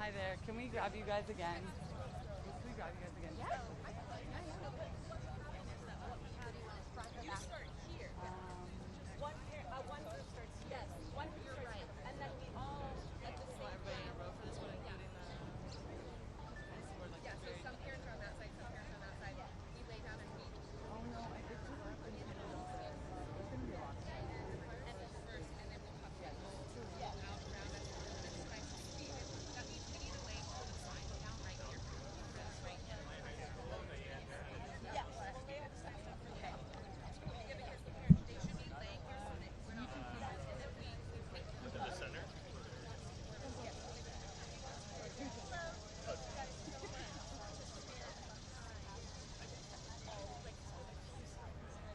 Hi there. Can we grab you guys again? Can we grab you guys again? Yeah. You start here. One group starts here. Yes, one group starts right. And then we all at the same time. Everybody in a row for this one, including the... Yeah, so some parents are on that side, some parents are on that side. We lay down and read. Oh no, I did too. And then first, and then we'll have to go out around us. That's fine. That means we need to lay the sign down right here. Right here. Yeah. Okay. Yeah, because the parents, they should be laying here so that we're not and then we take them To the center?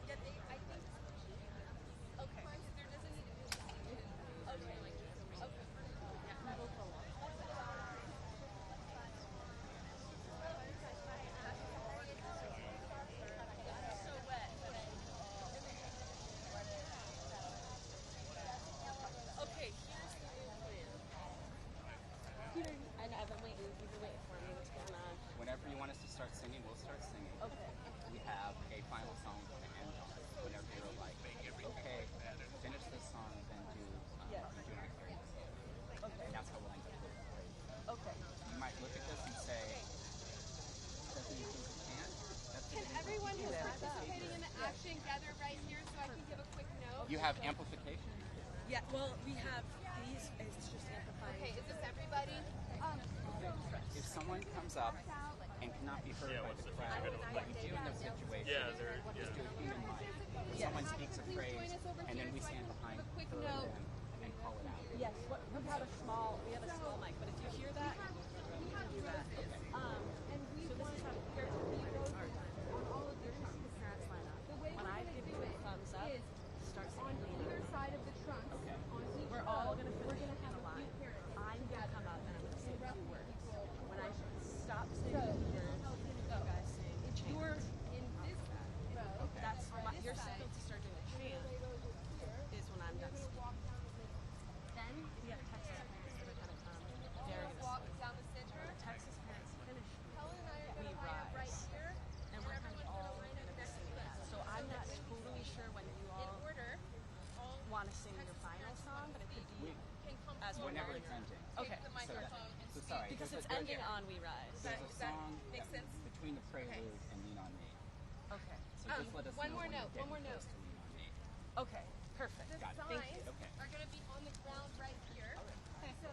Yeah, I think. Okay. There doesn't need to be. Okay, like this. Okay. Yeah. So wet. Okay, here's the new plan. I know, I've been waiting. You've been waiting for me. What's going on? Whenever you want us to start singing, we'll start singing. Okay. We have a final song to end on. Whenever you're like, okay, finish this song, then do Yes. do not carry this over. Okay. And that's how we'll end up with the praise. Okay. You might look at this and say, doesn't you think you can? That's Can the everyone who's Yeah. participating in the action gather right here so I can give a quick note? You have amplification? Yeah, well, we have these, it's just amplifying. Okay, is this everybody? If someone comes up and cannot be heard by the crowd, what you do in those situations is do a human mic. When someone speaks a phrase, and then we stand behind her quick and note. them and call it out. Yes. We have a small mic, but if you hear that, you can do that. And we So this is how Kerr County on all of your parents line up. When I give you a thumbs up, start on singing. either side of the trunk. On each We're all gonna we're finish gonna in have a a line. few parents. I'm gonna come up and I'm gonna say two words. When I stop saying the words, you guys sing If chant. you're in this row, That's your this side. signal to start doing a chant is when I'm done speaking. Then we have Texas parents that are gonna come. They're gonna walk sing. down the center. When the Texas parents finish, Helen and I are we gonna line up right rise. here. And we're kind of all line up gonna be next to singing us. that. So I'm not totally sure when you In all order, all want to sing your final song, but it could be can come as we're Whenever ending. it's ending. Okay. the microphone and So sorry. Because there's it's a- ending on We Rise. There's a Does that song make that sense? between the prelude and Lean on Me. Okay. So just let us one know more when note, you're one more getting note. close to Lean on Me. Okay. Perfect. The Got it. signs Thank you. Okay. are going to be on the ground right here. So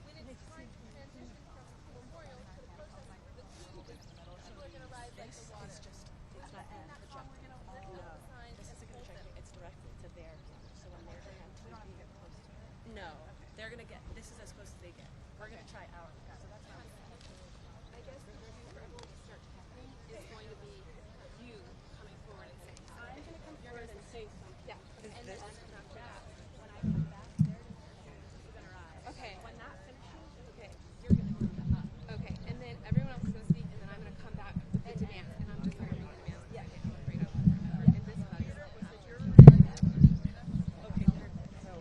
when it's time to transition from the memorial to the protest, the two people are going to rise like the water. It's just, it's not And that's how we're going to lift up the signs this and isn't going hold to them. check. It's directly to their camera. So when they're going to get close to it. No. They're going to get, this is as close as they get. We're going to try ours. So that's how I guess the cue for everyone to start talking is going to be you coming forward and saying, I'm going to come forward and say something. yeah. And then After that, when I come back, they're going to rise. Okay. When that finishes, okay, you're going to come up. Okay, and then everyone else is going to speak, and then I'm going to come back with the demand, and I'm just going to read the demand. Yeah. Right up. And this is Okay, perfect. So,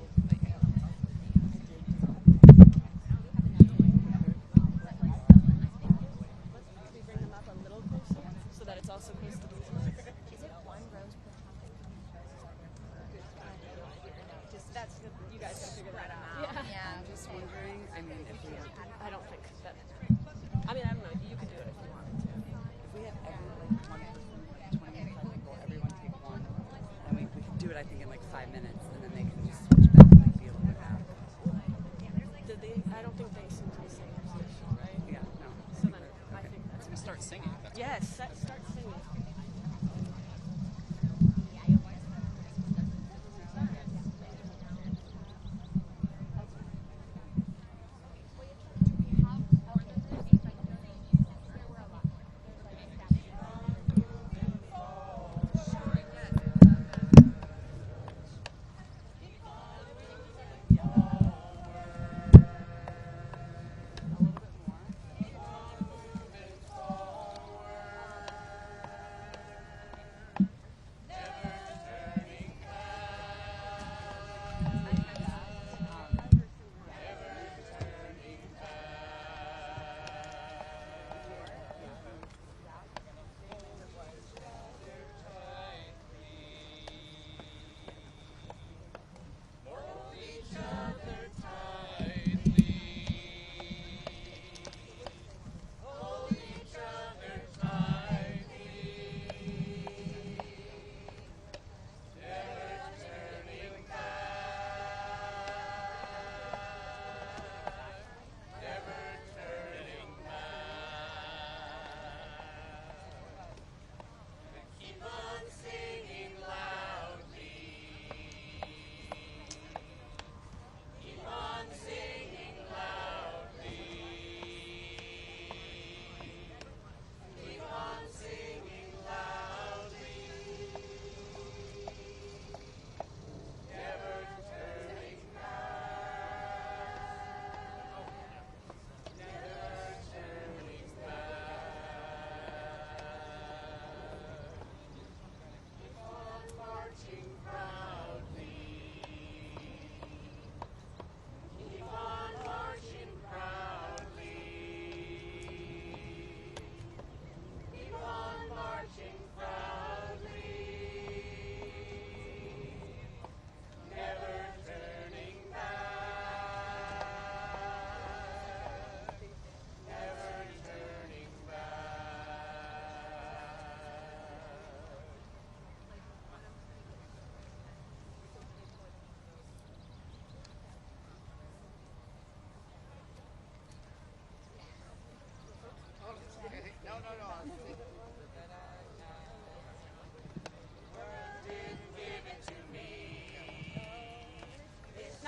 let's we bring them up a little closer so that it's also close to these ones. Is it one rose per topic? Just that's you guys can figure that out. Yeah, I'm just wondering, I mean, if we have, I don't think that. I mean, I don't know. You could do it if you wanted to. if we have one person, 25 people, everyone take one, then we could do it, I think, in like 5 minutes, and then they can just switch back and like, feel it out. Did they? I don't think they seem to be saying position, right? Yeah, no. So then I think that's. So start singing. That's Yes. Start singing. A little bit more.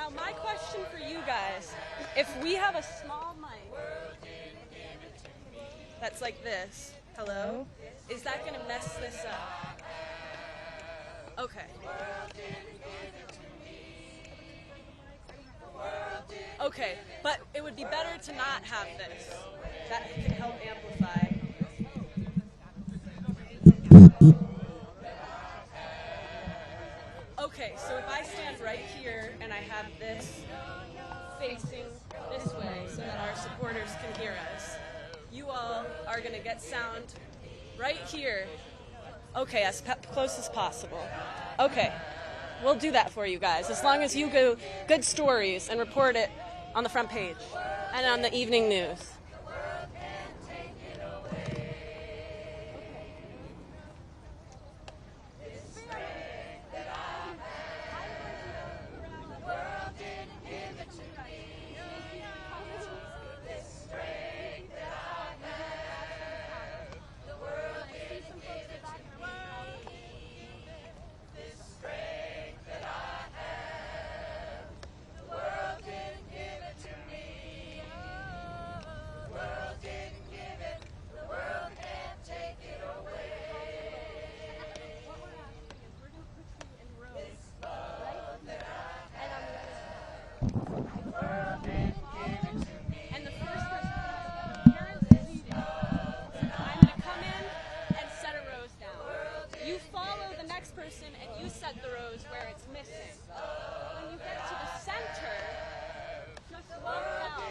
Now my question for you guys, if we have a small mic that's like this, hello? Is that gonna mess this up? Okay. Okay, but it would be better to not have this. That can help amplify. Okay, so if I stand right here and I have this facing this way so that our supporters can hear us, you all are going to get sound right here. Okay, as close as possible. Okay, we'll do that for you guys, as long as you go good stories and report it on the front page and on the evening news. Person and you set the rows where it's missing. When you get to the center, just walk out.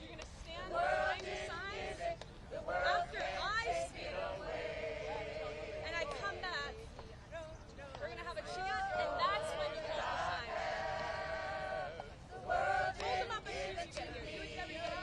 You're going to stand behind the signs after I speak. And I come back. We're going to have a chant, and that's when you hold the signs. Hold them up as soon as you get here. Do it everybody.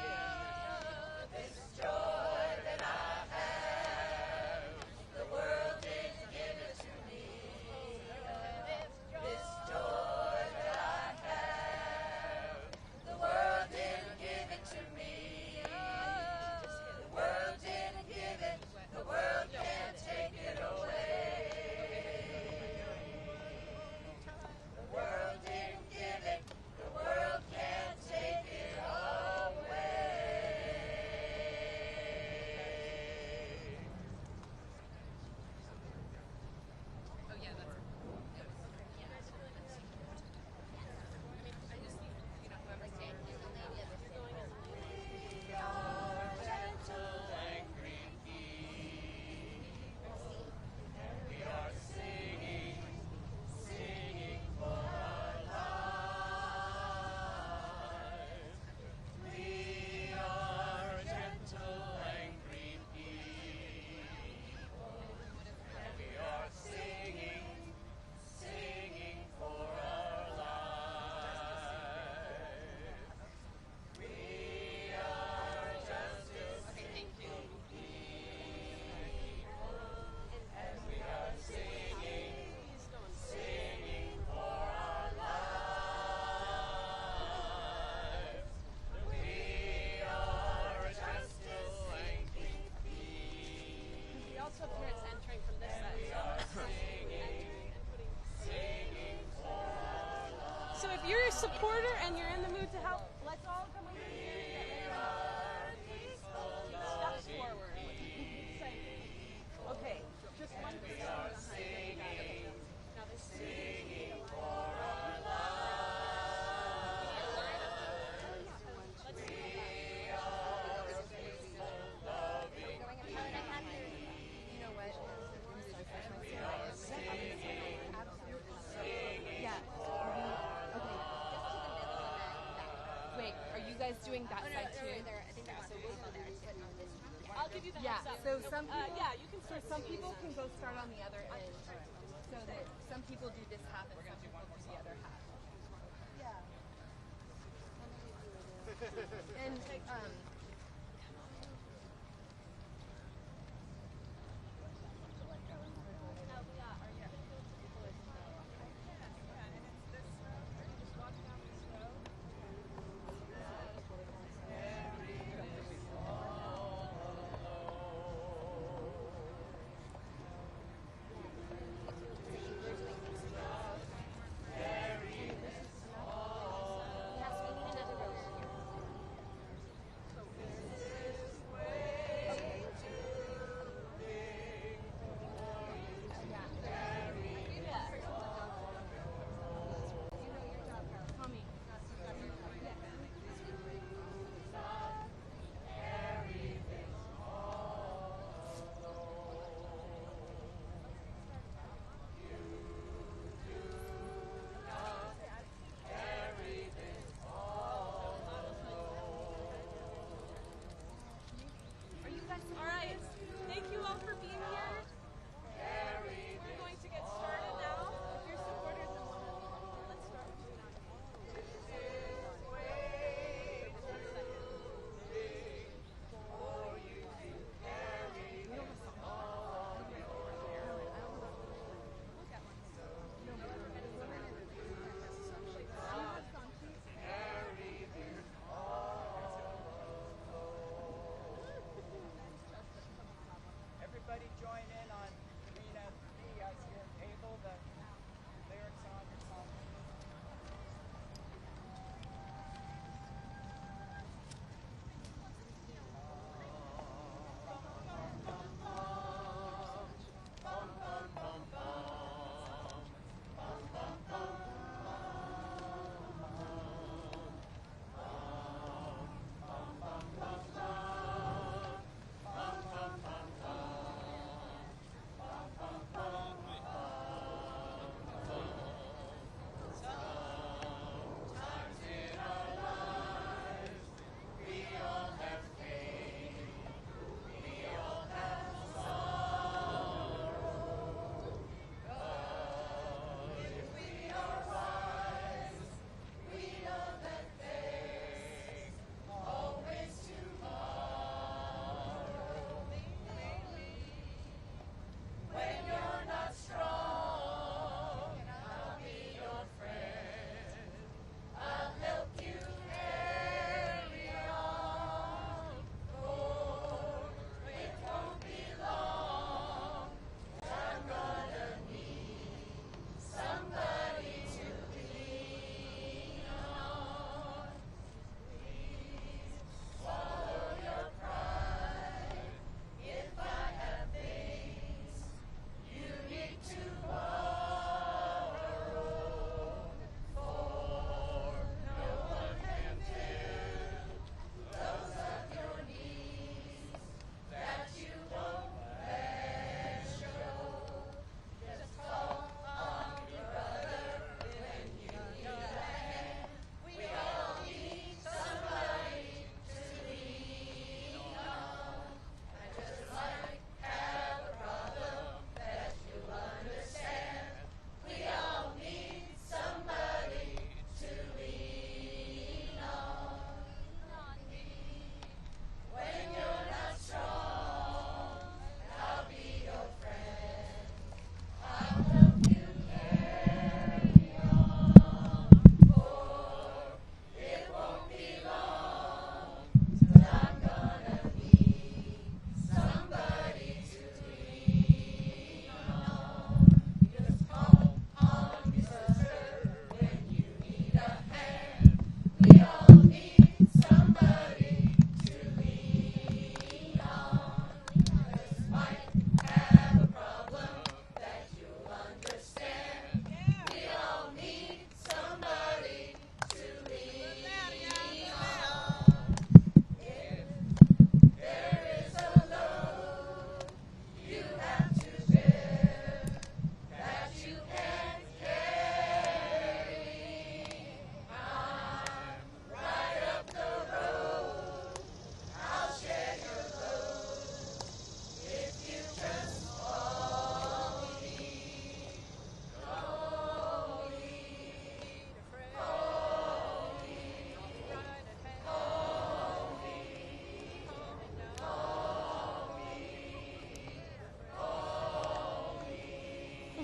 So if you're a supporter and you're in the mood to help, let's all come over here and get steps forward. Okay, just one person behind. Now this singing for our lives. Let's do that. You know what? Yeah. Wait, are you guys doing that side too? I think so. We'll go there. I'll give you the heads up. So some people, you can start. some people can go start on the other end, so that some people do this half and some people do the other half. Yeah. And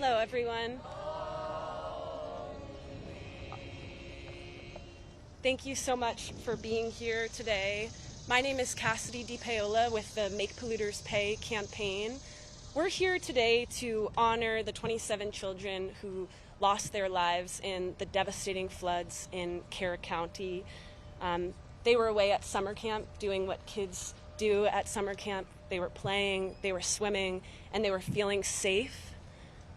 Hello, everyone. Thank you so much for being here today. My name is Cassidy DiPaola with the Make Polluters Pay campaign. We're here today to honor the 27 children who lost their lives in the devastating floods in Kerr County. They were away at summer camp doing what kids do at summer camp. They were playing, they were swimming, and they were feeling safe.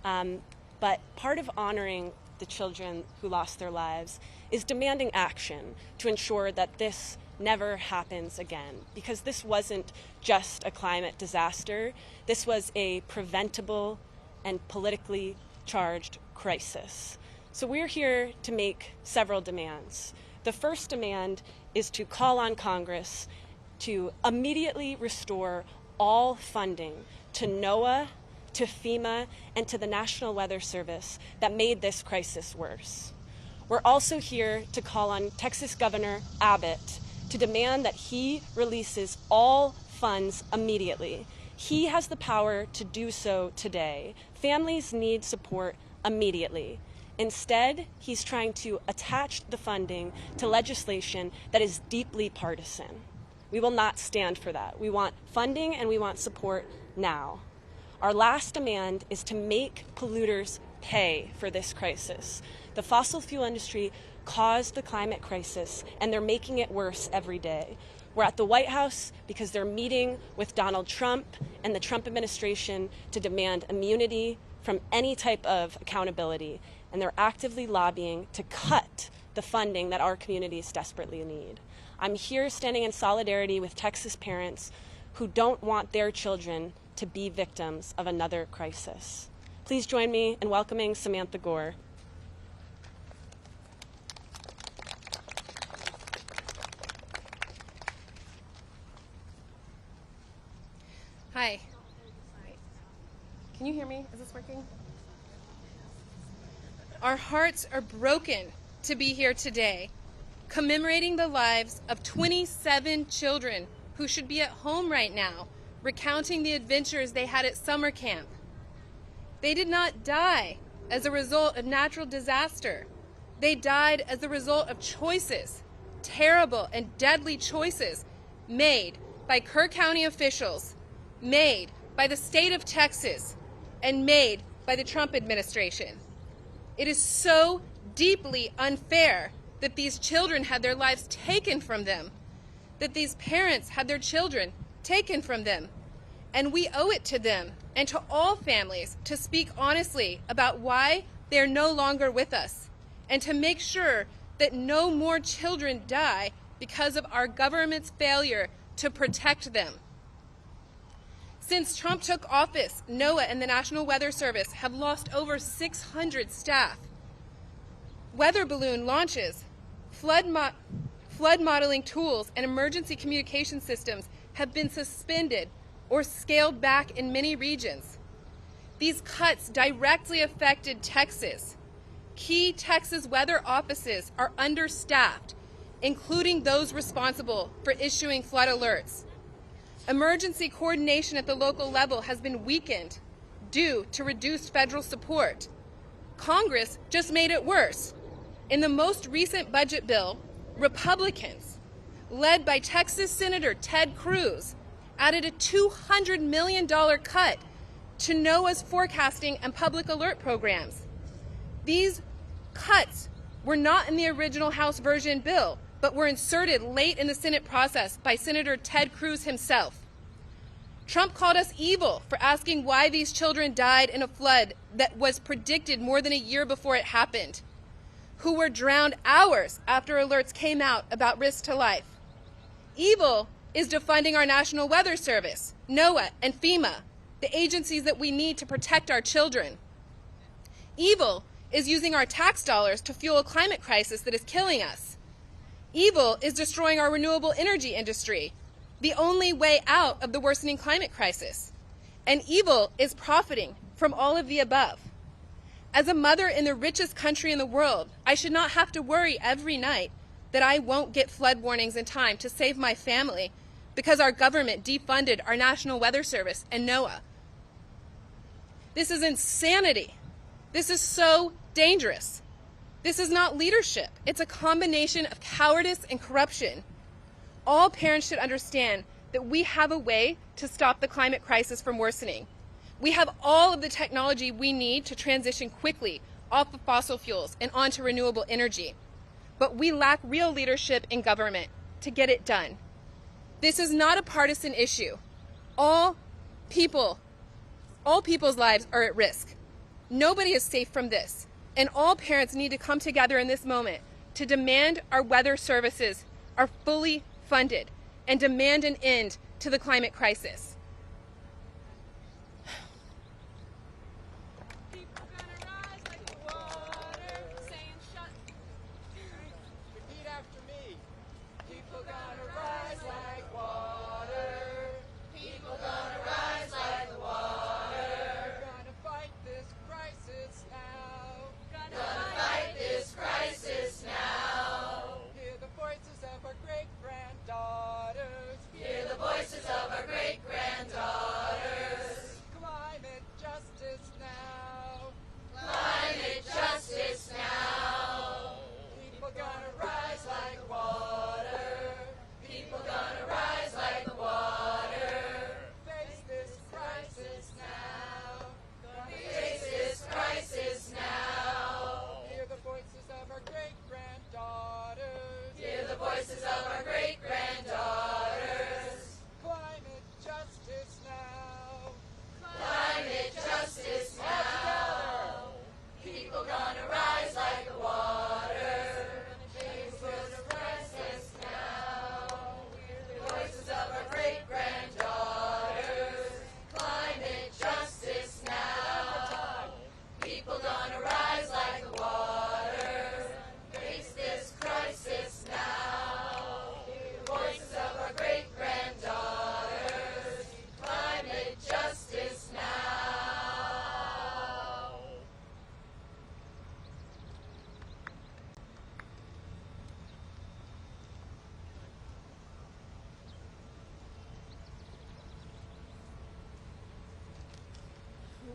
But part of honoring the children who lost their lives is demanding action to ensure that this never happens again, because this wasn't just a climate disaster. This was a preventable and politically charged crisis. So we're here to make several demands. The first demand is to call on Congress to immediately restore all funding to NOAA, to FEMA, and to the National Weather Service that made this crisis worse. We're also here to call on Texas Governor Abbott to demand that he releases all funds immediately. He has the power to do so today. Families need support immediately. Instead, he's trying to attach the funding to legislation that is deeply partisan. We will not stand for that. We want funding and we want support now. Our last demand is to make polluters pay for this crisis. The fossil fuel industry caused the climate crisis, and they're making it worse every day. We're at the White House because they're meeting with Donald Trump and the Trump administration to demand immunity from any type of accountability, and they're actively lobbying to cut the funding that our communities desperately need. I'm here standing in solidarity with Texas parents who don't want their children to be victims of another crisis. Please join me in welcoming Samantha Gore. Hi. Can you hear me? Is this working? Our hearts are broken to be here today, commemorating the lives of 27 children who should be at home right now, recounting the adventures they had at summer camp. They did not die as a result of natural disaster. They died as a result of choices, terrible and deadly choices made by Kerr County officials, made by the state of Texas, and made by the Trump administration. It is so deeply unfair that these children had their lives taken from them, that these parents had their children taken from them. And we owe it to them and to all families to speak honestly about why they're no longer with us, and to make sure that no more children die because of our government's failure to protect them. Since Trump took office, NOAA and the National Weather Service have lost over 600 staff. Weather balloon launches, flood modeling tools, and emergency communication systems have been suspended or scaled back in many regions. These cuts directly affected Texas. Key Texas weather offices are understaffed, including those responsible for issuing flood alerts. Emergency coordination at the local level has been weakened due to reduced federal support. Congress just made it worse. In the most recent budget bill, Republicans, led by Texas Senator Ted Cruz, added a $200 million cut to NOAA's forecasting and public alert programs. These cuts were not in the original House version bill, but were inserted late in the Senate process by Senator Ted Cruz himself. Trump called us evil for asking why these children died in a flood that was predicted more than a year before it happened, who were drowned hours after alerts came out about risk to life. Evil is defunding our National Weather Service, NOAA, and FEMA, the agencies that we need to protect our children. Evil is using our tax dollars to fuel a climate crisis that is killing us. Evil is destroying our renewable energy industry, the only way out of the worsening climate crisis. And evil is profiting from all of the above. As a mother in the richest country in the world, I should not have to worry every night that I won't get flood warnings in time to save my family because our government defunded our National Weather Service and NOAA. This is insanity. This is so dangerous. This is not leadership. It's a combination of cowardice and corruption. All parents should understand that we have a way to stop the climate crisis from worsening. We have all of the technology we need to transition quickly off of fossil fuels and onto renewable energy. But we lack real leadership in government to get it done. This is not a partisan issue. All people's lives are at risk. Nobody is safe from this. And all parents need to come together in this moment to demand our weather services are fully funded and demand an end to the climate crisis. People gonna rise like the water, saying shut. Repeat after me. People gonna rise like water. People gonna rise like the water. We're gonna fight this crisis now. Gonna fight This crisis now. Hear the voices of our great granddaughters. Hear the voices of our great granddaughters. Climate justice now. Climate justice now. People gonna rise like water. People gonna rise like the water. Face this crisis now. Face this crisis now. Hear the voices of our great granddaughters. Hear the voices of our great granddaughters. Climate justice now. Climate justice now. People gonna rise like the water. Face this crisis now. Hear the voices of our great granddaughters. Climate justice now. People gonna rise like the water. Face this crisis now. Hear the voices of our great granddaughters. Climate justice now.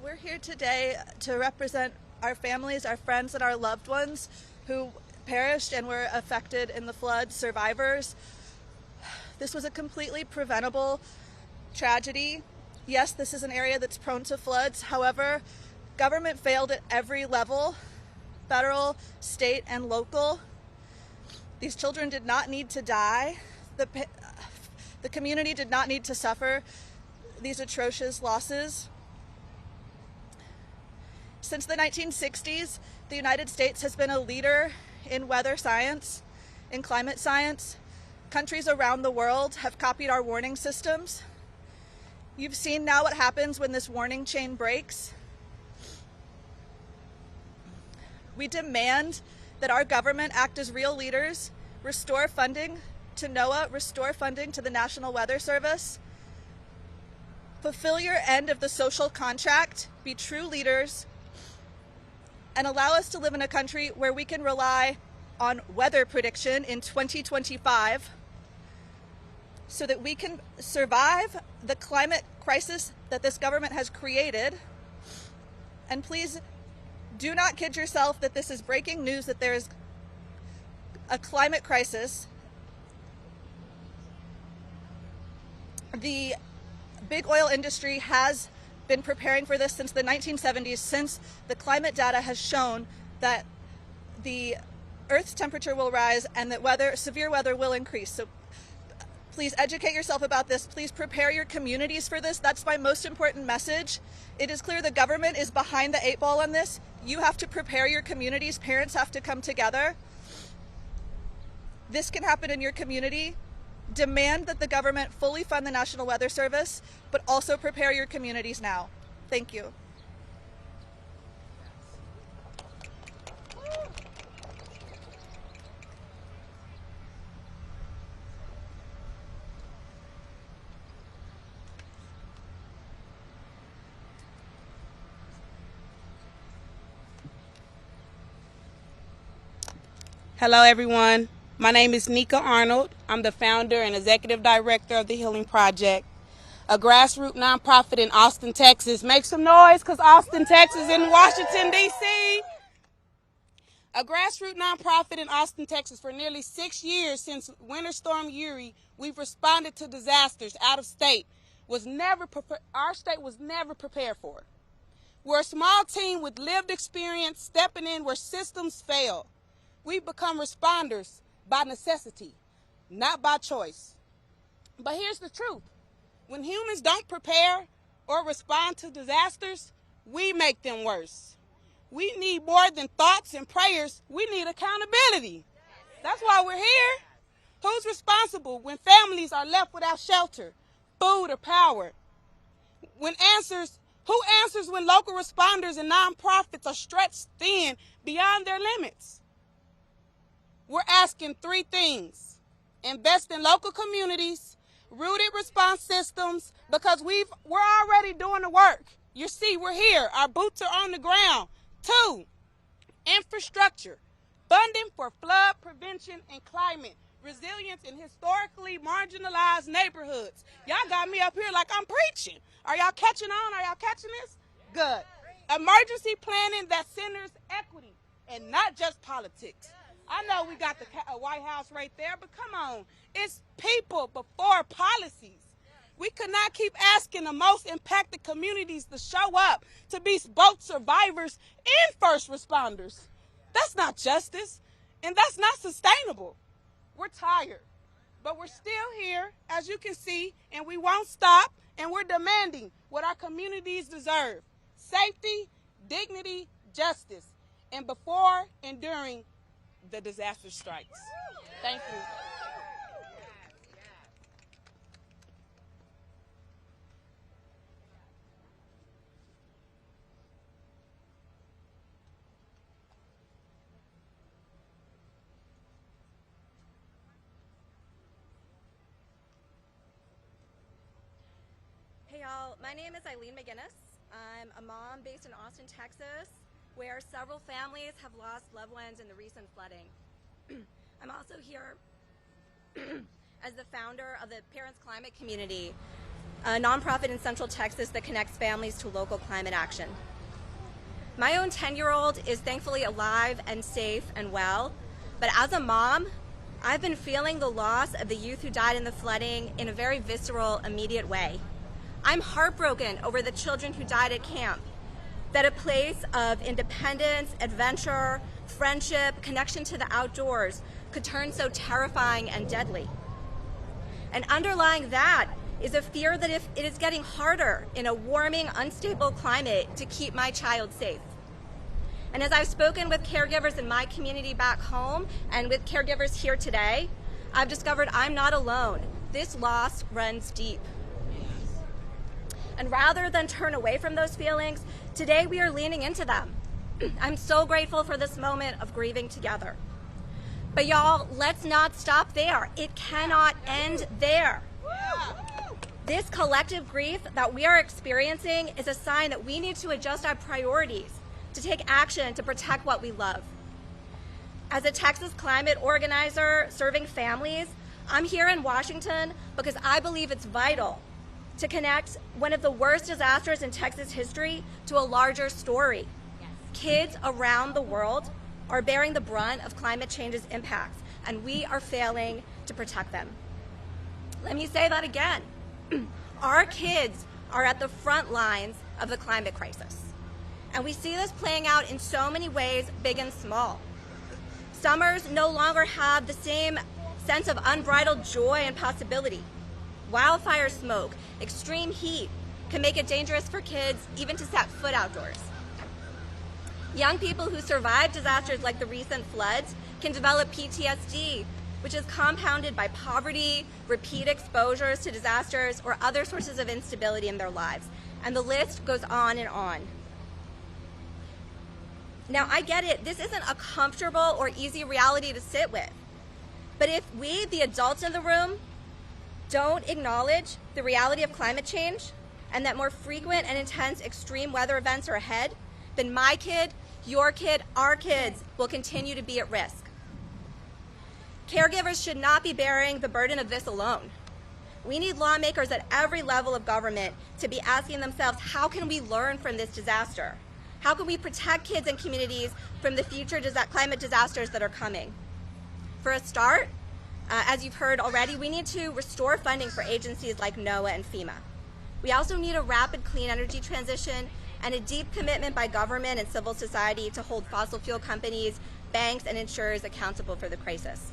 We're here today to represent our families, our friends, and our loved ones who perished and were affected in the flood, survivors. This was a completely preventable tragedy. Yes, this is an area that's prone to floods. However, government failed at every level, federal, state, and local. These children did not need to die. The community did not need to suffer these atrocious losses. Since the 1960s, the United States has been a leader in weather science, in climate science. Countries around the world have copied our warning systems. You've seen now what happens when this warning chain breaks. We demand that our government act as real leaders, restore funding to NOAA, restore funding to the National Weather Service, fulfill your end of the social contract, be true leaders, and allow us to live in a country where we can rely on weather prediction in 2025 so that we can survive the climate crisis that this government has created. And please do not kid yourself that this is breaking news, that there is a climate crisis. The big oil industry has been preparing for this since the 1970s, since the climate data has shown that the Earth's temperature will rise and that severe weather will increase. So please educate yourself about this. Please prepare your communities for this. That's my most important message. It is clear the government is behind the 8 ball on this. You have to prepare your communities. Parents have to come together. This can happen in your community. Demand that the government fully fund the National Weather Service, but also prepare your communities now. Thank you. Hello, everyone. My name is Nika Arnold. I'm the founder and executive director of the Healing Project. a grassroots nonprofit in Austin, Texas. Make some noise, because Austin, Texas is in Washington, D.C. A grassroots nonprofit in Austin, Texas. For nearly 6 years since Winter Storm Uri, we've responded to disasters out of state. Our state was never prepared for. We're a small team with lived experience stepping in where systems fail. We've become responders by necessity, not by choice. But here's the truth. When humans don't prepare or respond to disasters, we make them worse. We need more than thoughts and prayers. We need accountability. That's why we're here. Who's responsible when families are left without shelter, food, or power? Who answers when local responders and nonprofits are stretched thin beyond their limits? We're asking 3 things. Invest in local communities, rooted response systems, because we're already doing the work. You see, we're here. Our boots are on the ground. 2, infrastructure, funding for flood prevention and climate resilience in historically marginalized neighborhoods. Y'all got me up here like I'm preaching. Are y'all catching on? Are y'all catching this? Good. Emergency planning that centers equity and not just politics. I know we got the White House right there, but come on. It's people before policies. We could not keep asking the most impacted communities to show up to be both survivors and first responders. That's not justice, and that's not sustainable. We're tired, but we're still here, as you can see, and we won't stop, and we're demanding what our communities deserve: safety, dignity, justice, and before and during the disaster strikes. Thank you. Hey y'all, my name is Eileen McGinnis. I'm a mom based in Austin, Texas, where several families have lost loved ones in the recent flooding. I'm also here as the founder of the Parents Climate Community, a nonprofit in Central Texas that connects families to local climate action. My own 10-year-old is thankfully alive and safe and well, but as a mom, I've been feeling the loss of the youth who died in the flooding in a very visceral, immediate way. I'm heartbroken over the children who died at camp, that a place of independence, adventure, friendship, connection to the outdoors could turn so terrifying and deadly. And underlying that is a fear that if it is getting harder in a warming, unstable climate to keep my child safe. And as I've spoken with caregivers in my community back home and with caregivers here today, I've discovered I'm not alone. This loss runs deep. And rather than turn away from those feelings, today we are leaning into them. I'm so grateful for this moment of grieving together. But y'all, let's not stop there. It cannot end there. This collective grief that we are experiencing is a sign that we need to adjust our priorities, to take action to protect what we love. As a Texas climate organizer serving families, I'm here in Washington because I believe it's vital to connect one of the worst disasters in Texas history to a larger story. Yes. Kids around the world are bearing the brunt of climate change's impacts, and we are failing to protect them. Let me say that again. Our kids are at the front lines of the climate crisis. And we see this playing out in so many ways, big and small. Summers no longer have the same sense of unbridled joy and possibility. Wildfire smoke, extreme heat can make it dangerous for kids even to set foot outdoors. Young people who survive disasters like the recent floods can develop PTSD, which is compounded by poverty, repeat exposures to disasters, or other sources of instability in their lives. And the list goes on and on. Now, I get it. This isn't a comfortable or easy reality to sit with. But if we, the adults in the room, don't acknowledge the reality of climate change and that more frequent and intense extreme weather events are ahead, then my kid, your kid, our kids will continue to be at risk. Caregivers should not be bearing the burden of this alone. We need lawmakers at every level of government to be asking themselves, how can we learn from this disaster? How can we protect kids and communities from the future climate disasters that are coming? For a start, as you've heard already, we need to restore funding for agencies like NOAA and FEMA. We also need a rapid clean energy transition and a deep commitment by government and civil society to hold fossil fuel companies, banks, and insurers accountable for the crisis.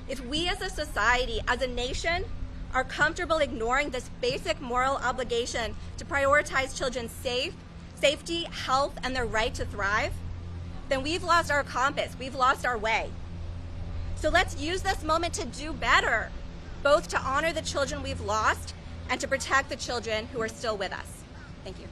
If we as a society, as a nation, are comfortable ignoring this basic moral obligation to prioritize children's safety, health, and their right to thrive, then we've lost our compass, we've lost our way. So let's use this moment to do better, both to honor the children we've lost and to protect the children who are still with us. Thank you.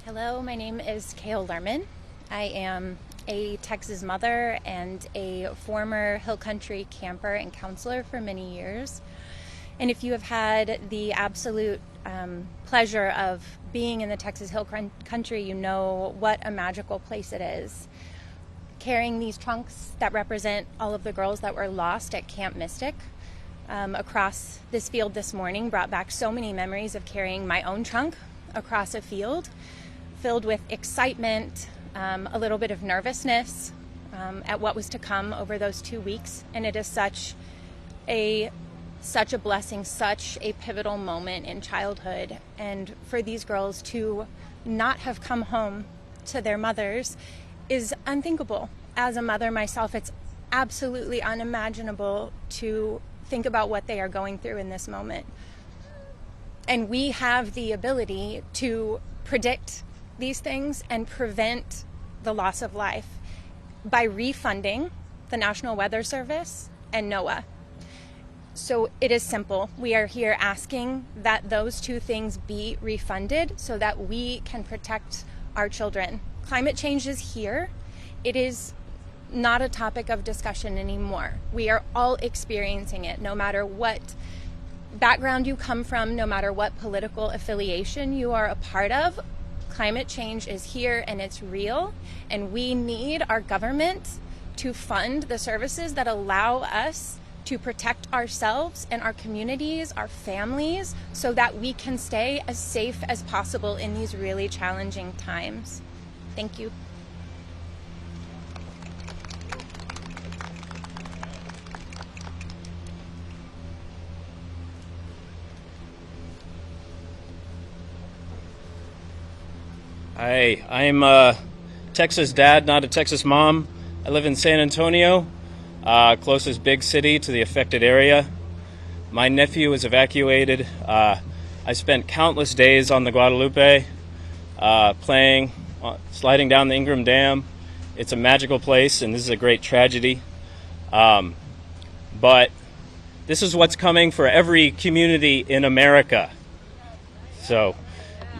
Hello, my name is Kale Lerman. I am a Texas mother and a former Hill Country camper and counselor for many years. And if you have had the absolute pleasure of being in the Texas Hill Country, you know what a magical place it is. Carrying these trunks that represent all of the girls that were lost at Camp Mystic across this field this morning brought back so many memories of carrying my own trunk across a field filled with excitement, a little bit of nervousness at what was to come over those 2 weeks. And it is such a blessing, such a pivotal moment in childhood. And for these girls to not have come home to their mothers is unthinkable. As a mother myself, it's absolutely unimaginable to think about what they are going through in this moment. And we have the ability to predict these things and prevent the loss of life by refunding the National Weather Service and NOAA. So it is simple. We are here asking that those two things be refunded so that we can protect our children. Climate change is here. It is not a topic of discussion anymore. We are all experiencing it, no matter what background you come from, no matter what political affiliation you are a part of. Climate change is here and it's real, and we need our government to fund the services that allow us to protect ourselves and our communities, our families, so that we can stay as safe as possible in these really challenging times. Thank you. Hi, I'm a Texas dad, not a Texas mom. I live in San Antonio, closest big city to the affected area. My nephew was evacuated. I spent countless days on the Guadalupe, playing, sliding down the Ingram Dam. It's a magical place, and this is a great tragedy. But this is what's coming for every community in America. So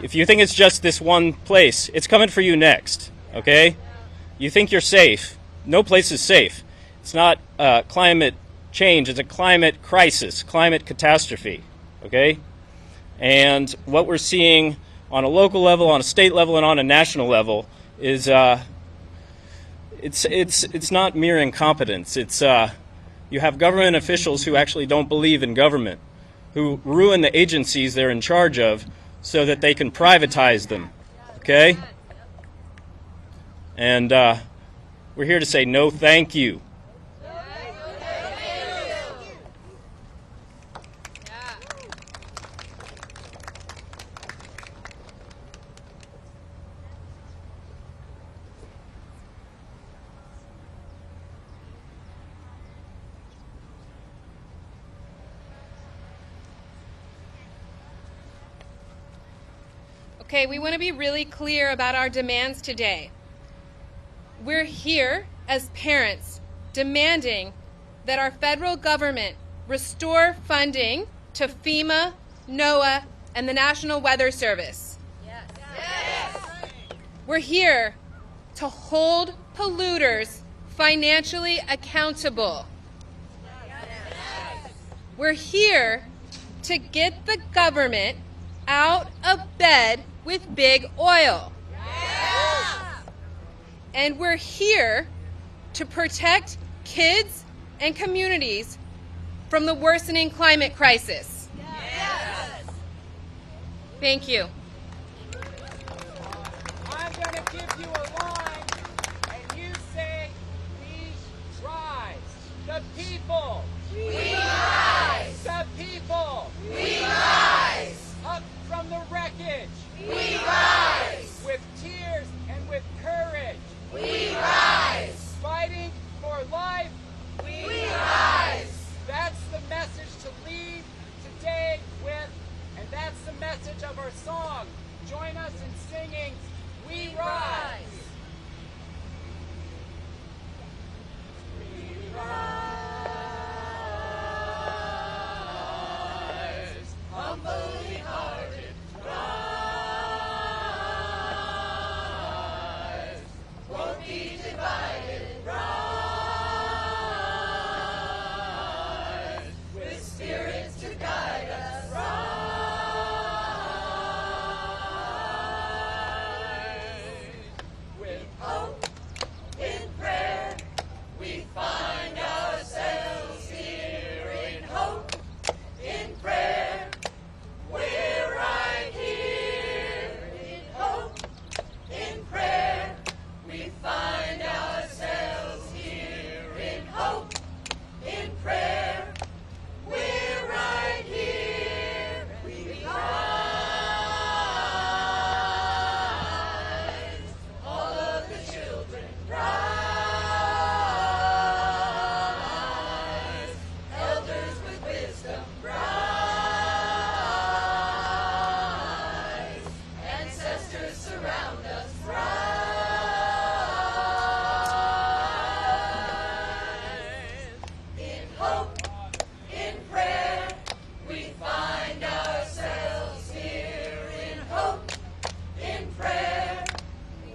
if you think it's just this one place, it's coming for you next, okay? You think you're safe. No place is safe. It's not climate change, it's a climate crisis, climate catastrophe, okay? And what we're seeing on a local level, on a state level, and on a national level is it's not mere incompetence. It's you have government officials who actually don't believe in government, who ruin the agencies they're in charge of so that they can privatize them, okay? And we're here to say no thank you. Okay, we want to be really clear about our demands today. We're here as parents demanding that our federal government restore funding to FEMA, NOAA, and the National Weather Service. Yes. Yes. We're here to hold polluters financially accountable. Yes. We're here to get the government out of bed with big oil. And we're here to protect kids and communities from the worsening climate crisis. Thank you. I'm going to give you a line, and you say, "We rise." The people. We rise. The people. We rise. Up from the wreckage. We rise. With tears and with courage. We rise. Fighting for life. We rise. That's the message to leave today with, and that's the message of our song. Join us in singing, "We rise." We rise. Humbly hearted, rise. Won't be divided, rise. With spirits to guide us, rise. With hope in prayer, we find ourselves here. In hope, in prayer, we're right here. In hope, in prayer, we find ourselves here. In hope, in prayer, we're right here. We rise. All of the children rise. Elders with wisdom rise. Ancestors surround us rise. In hope, in prayer, we find ourselves here. In hope, in prayer,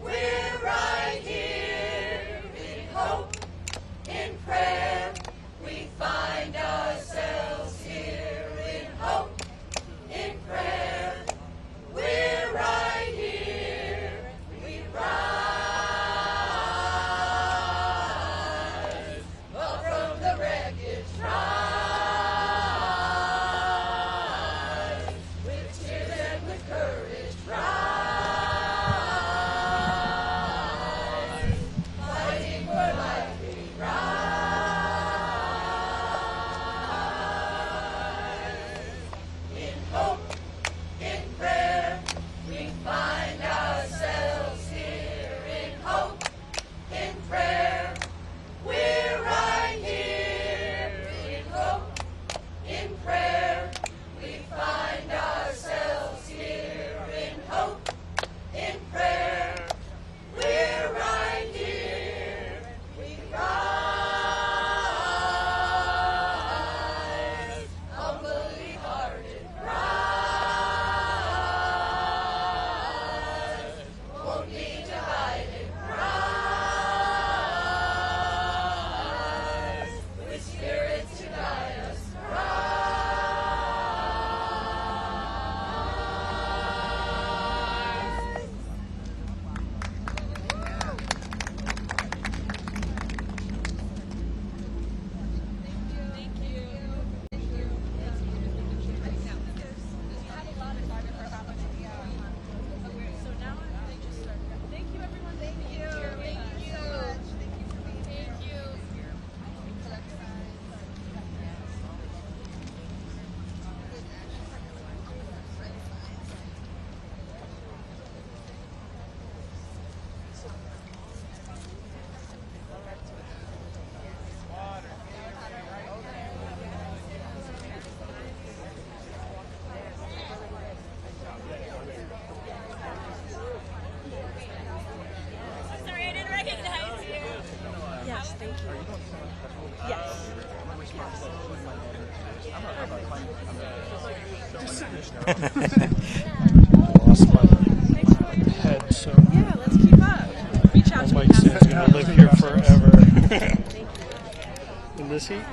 we're right here. In hope, in prayer, we find ourselves here. In hope, in prayer, we're right here. We rise. Up from the wreckage, rise. With tears and with courage, rise. Fighting for life, we rise. In hope, in prayer, we find ourselves here. In hope, in prayer, we're right here. In hope, in prayer, we find ourselves here. In hope, in prayer, we're right here. We rise. Humbly hearted, rise. Won't be divided, rise. With spirits to guide us, rise. Sorry, I didn't recognize you. Yes, thank you. Yes. Lost my head, so Yeah, let's keep up. Reach out to Mike says he's gonna live here forever. In this heat?